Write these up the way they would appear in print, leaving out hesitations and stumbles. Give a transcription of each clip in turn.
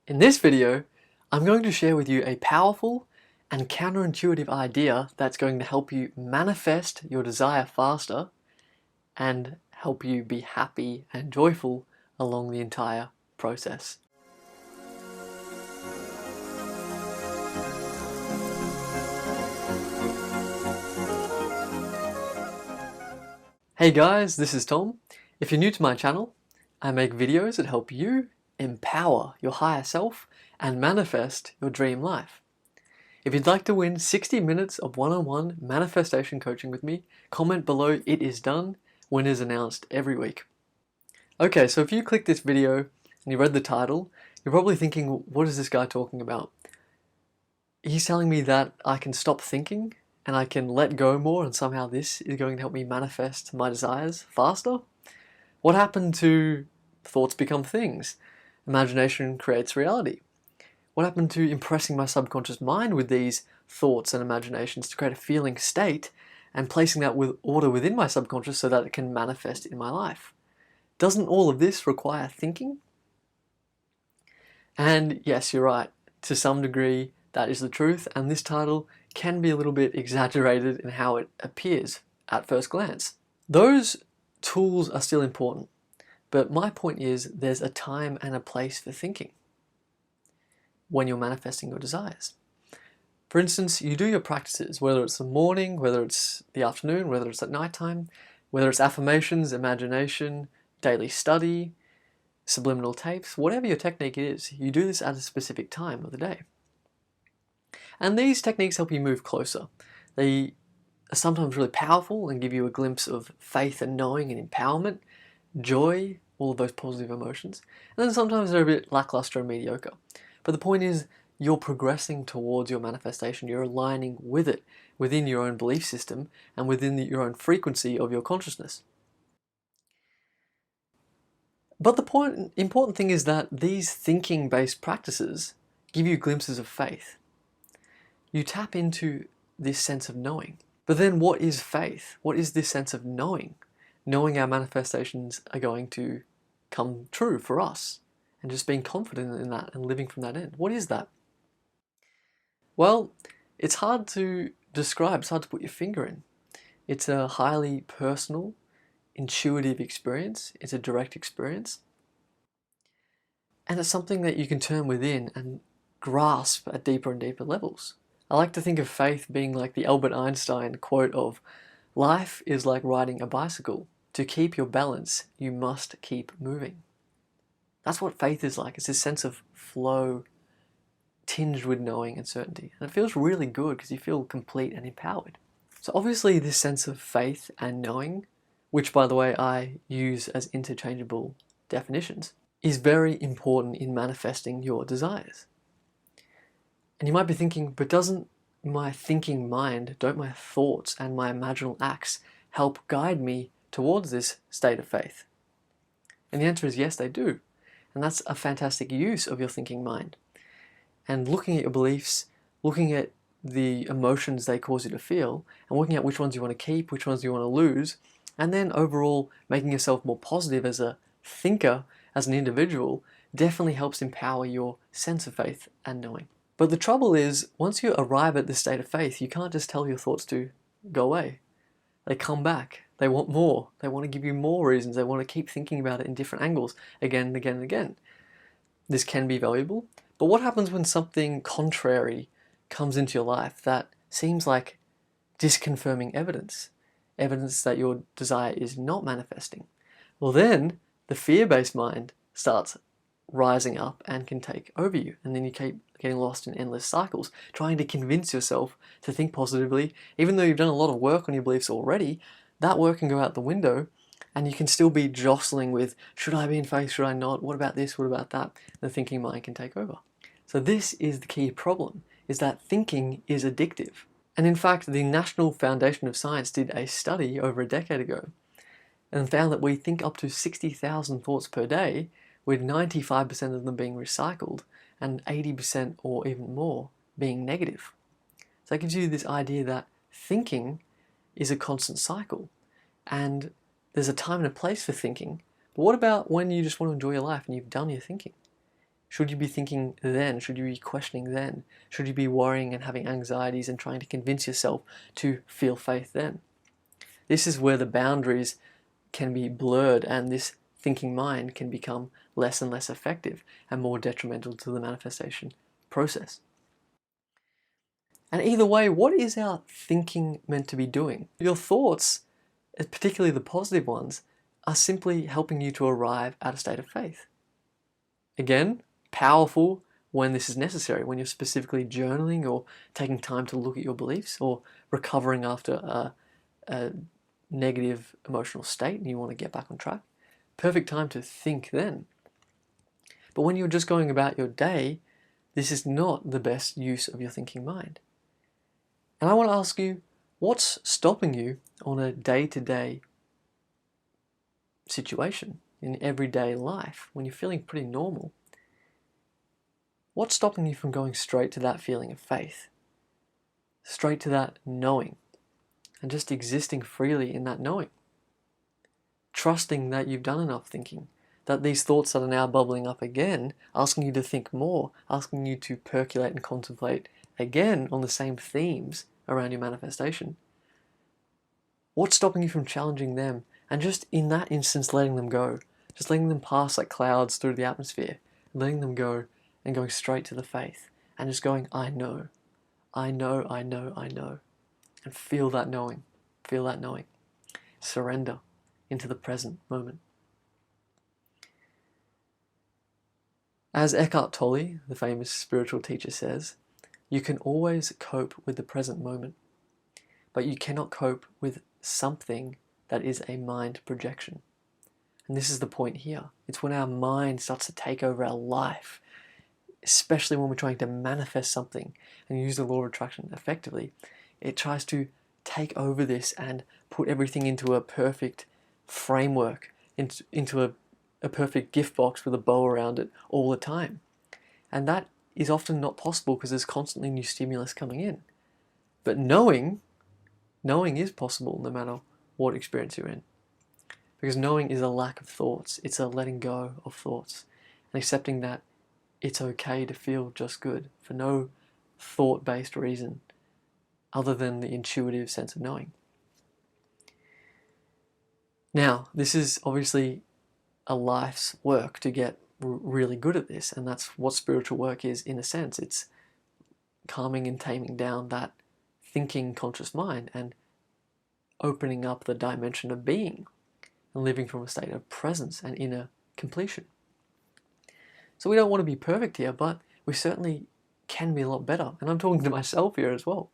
In this video, I'm going to share with you a powerful and counterintuitive idea that's going to help you manifest your desire faster and help you be happy and joyful along the entire process. Hey guys, this is Tom. If you're new to my channel, I make videos that help you empower your higher self and manifest your dream life. If you'd like to win 60 minutes of one-on-one manifestation coaching with me, comment below "It is done." Winners announced every week. Okay, so if you click this video and you read the title, you're probably thinking, what is this guy talking about? He's telling me that I can stop thinking and I can let go more, and somehow this is going to help me manifest my desires faster? What happened to thoughts become things? Imagination creates reality. What happened to impressing my subconscious mind with these thoughts and imaginations to create a feeling state and placing that with order within my subconscious so that it can manifest in my life? Doesn't all of this require thinking? And yes, you're right. To some degree, that is the truth, and this title can be a little bit exaggerated in how it appears at first glance. Those tools are still important, but my point is there's a time and a place for thinking when you're manifesting your desires. For instance, you do your practices, whether it's the morning, whether it's the afternoon, whether it's at nighttime, whether it's affirmations, imagination, daily study, subliminal tapes, whatever your technique is, you do this at a specific time of the day. And these techniques help you move closer. They are sometimes really powerful and give you a glimpse of faith and knowing and empowerment, joy, all of those positive emotions. And then sometimes they're a bit lackluster and mediocre. But the point is, you're progressing towards your manifestation. You're aligning with it within your own belief system and within your own frequency of your consciousness. But the important thing is that these thinking-based practices give you glimpses of faith. You tap into this sense of knowing. But then what is faith? What is this sense of knowing? Knowing our manifestations are going to come true for us, and just being confident in that and living from that end. What is that? Well, it's hard to describe, it's hard to put your finger in. It's a highly personal, intuitive experience. It's a direct experience. And it's something that you can turn within and grasp at deeper and deeper levels. I like to think of faith being like the Albert Einstein quote of, "Life is like riding a bicycle. To keep your balance, you must keep moving." That's what faith is like. It's this sense of flow tinged with knowing and certainty. And it feels really good because you feel complete and empowered. So obviously this sense of faith and knowing, which by the way I use as interchangeable definitions, is very important in manifesting your desires. And you might be thinking, but doesn't my thinking mind, don't my thoughts and my imaginal acts help guide me towards this state of faith? And the answer is yes, they do. And that's a fantastic use of your thinking mind. And looking at your beliefs, looking at the emotions they cause you to feel, and looking at which ones you want to keep, which ones you want to lose, and then overall making yourself more positive as a thinker, as an individual, definitely helps empower your sense of faith and knowing. But the trouble is, once you arrive at this state of faith, you can't just tell your thoughts to go away. They come back. They want more. They want to give you more reasons. They want to keep thinking about it in different angles again and again and again. This can be valuable, but what happens when something contrary comes into your life that seems like disconfirming evidence? Evidence that your desire is not manifesting? Well then, the fear-based mind starts rising up and can take over you, and then you keep getting lost in endless cycles, trying to convince yourself to think positively. Even though you've done a lot of work on your beliefs already, that work can go out the window, and you can still be jostling with, should I be in faith, should I not, what about this, what about that? The thinking mind can take over. So this is the key problem, is that thinking is addictive. And in fact, the National Foundation of Science did a study over a decade ago and found that we think up to 60,000 thoughts per day, with 95% of them being recycled and 80% or even more being negative. So that gives you this idea that thinking is a constant cycle, and there's a time and a place for thinking. But what about when you just want to enjoy your life and you've done your thinking? Should you be thinking then? Should you be questioning then? Should you be worrying and having anxieties and trying to convince yourself to feel faith then? This is where the boundaries can be blurred, and this thinking mind can become less and less effective and more detrimental to the manifestation process. And either way, what is our thinking meant to be doing? Your thoughts, particularly the positive ones, are simply helping you to arrive at a state of faith. Again, powerful when this is necessary, when you're specifically journaling or taking time to look at your beliefs or recovering after a negative emotional state and you want to get back on track. Perfect time to think then. But when you're just going about your day, this is not the best use of your thinking mind. And I want to ask you, what's stopping you on a day-to-day situation, in everyday life, when you're feeling pretty normal? What's stopping you from going straight to that feeling of faith? Straight to that knowing, and just existing freely in that knowing? Trusting that you've done enough thinking, that these thoughts that are now bubbling up again, asking you to think more, asking you to percolate and contemplate again on the same themes around your manifestation. What's stopping you from challenging them and just in that instance letting them go, just letting them pass like clouds through the atmosphere, letting them go and going straight to the faith and just going, I know, I know, I know, I know, and feel that knowing, feel that knowing. Surrender into the present moment. As Eckhart Tolle, the famous spiritual teacher, says, you can always cope with the present moment, but you cannot cope with something that is a mind projection. And this is the point here. It's when our mind starts to take over our life, especially when we're trying to manifest something and use the law of attraction effectively. It tries to take over this and put everything into a perfect framework, into a perfect gift box with a bow around it all the time. And that is often not possible because there's constantly new stimulus coming in. But knowing is possible no matter what experience you're in. Because knowing is a lack of thoughts. It's a letting go of thoughts and accepting that it's okay to feel just good for no thought-based reason other than the intuitive sense of knowing. Now, this is obviously a life's work to get really good at this, and that's what spiritual work is in a sense. It's calming and taming down that thinking conscious mind and opening up the dimension of being and living from a state of presence and inner completion. So we don't want to be perfect here, but we certainly can be a lot better. And I'm talking to myself here as well.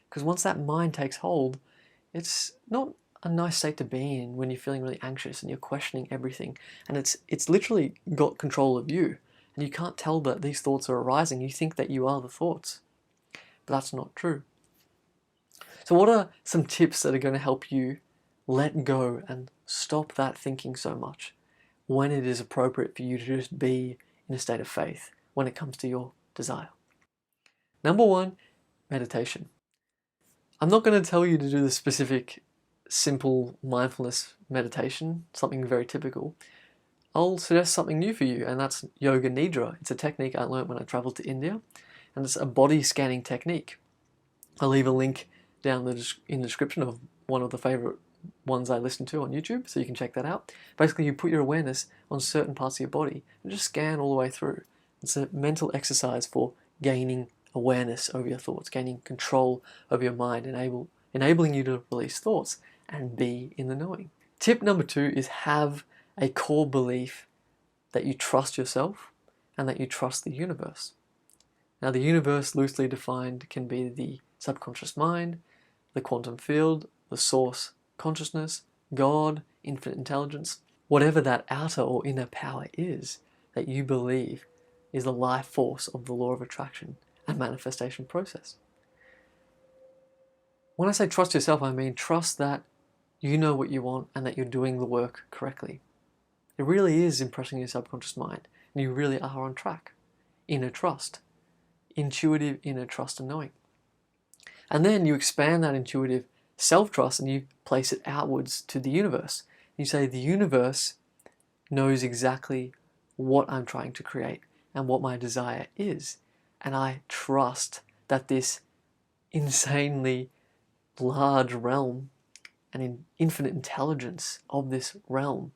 Because once that mind takes hold, it's not a nice state to be in when you're feeling really anxious and you're questioning everything. And it's literally got control of you. And you can't tell that these thoughts are arising. You think that you are the thoughts. But that's not true. So what are some tips that are going to help you let go and stop that thinking so much when it is appropriate for you to just be in a state of faith when it comes to your desire? Number one, meditation. I'm not going to tell you to do the specific simple mindfulness meditation, something very typical. I'll suggest something new for you, and that's Yoga Nidra. It's a technique I learned when I traveled to India, and it's a body scanning technique. I'll leave a link down in the description of one of the favorite ones I listen to on YouTube, so you can check that out. Basically, you put your awareness on certain parts of your body and just scan all the way through. It's a mental exercise for gaining awareness over your thoughts, gaining control over your mind, enabling you to release thoughts and be in the knowing. Tip number 2 is have a core belief that you trust yourself and that you trust the universe. Now, the universe, loosely defined, can be the subconscious mind, the quantum field, the source consciousness, God, infinite intelligence, whatever that outer or inner power is that you believe is the life force of the law of attraction and manifestation process. When I say trust yourself, I mean trust that you know what you want and that you're doing the work correctly. It really is impressing your subconscious mind, and you really are on track. Inner trust, intuitive inner trust and knowing. And then you expand that intuitive self-trust and you place it outwards to the universe. You say, the universe knows exactly what I'm trying to create, and what my desire is. And I trust that this insanely large realm and infinite intelligence of this realm,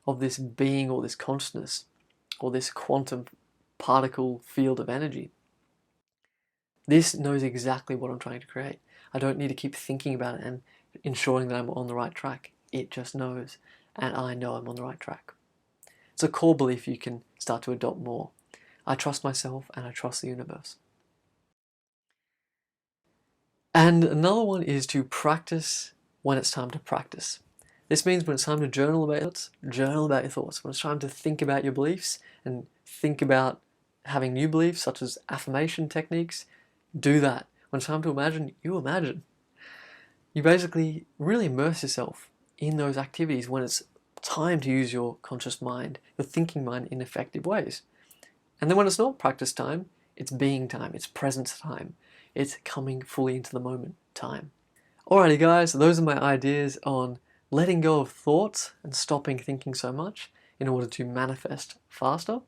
of this being or this consciousness or this quantum particle field of energy, this knows exactly what I'm trying to create. I don't need to keep thinking about it and ensuring that I'm on the right track. It just knows, and I know I'm on the right track. It's a core belief you can start to adopt more. I trust myself and I trust the universe. And another one is to practice when it's time to practice. This means when it's time to journal about your thoughts. When it's time to think about your beliefs and think about having new beliefs, such as affirmation techniques, do that. When it's time to imagine, you imagine. You basically really immerse yourself in those activities when it's time to use your conscious mind, your thinking mind, in effective ways. And then when it's not practice time, it's being time, it's presence time, it's coming fully into the moment time. Alrighty guys, those are my ideas on letting go of thoughts and stopping thinking so much in order to manifest faster.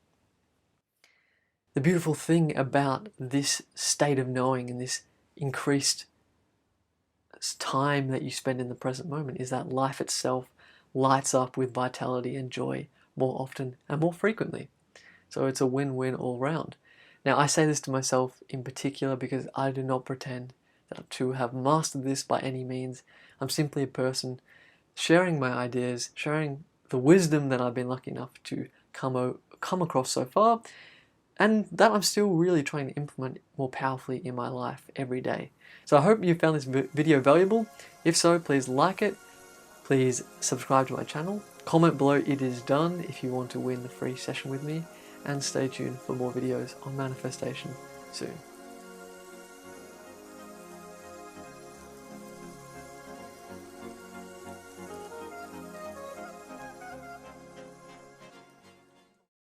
The beautiful thing about this state of knowing and this increased time that you spend in the present moment is that life itself lights up with vitality and joy more often and more frequently. So it's a win-win all round. Now I say this to myself in particular because I do not pretend to have mastered this by any means. I'm simply a person sharing my ideas, sharing the wisdom that I've been lucky enough to come across so far, and that I'm still really trying to implement more powerfully in my life every day. So I hope you found this video valuable. If so, please like it, please subscribe to my channel, comment below "it is done" if you want to win the free session with me, and stay tuned for more videos on manifestation soon.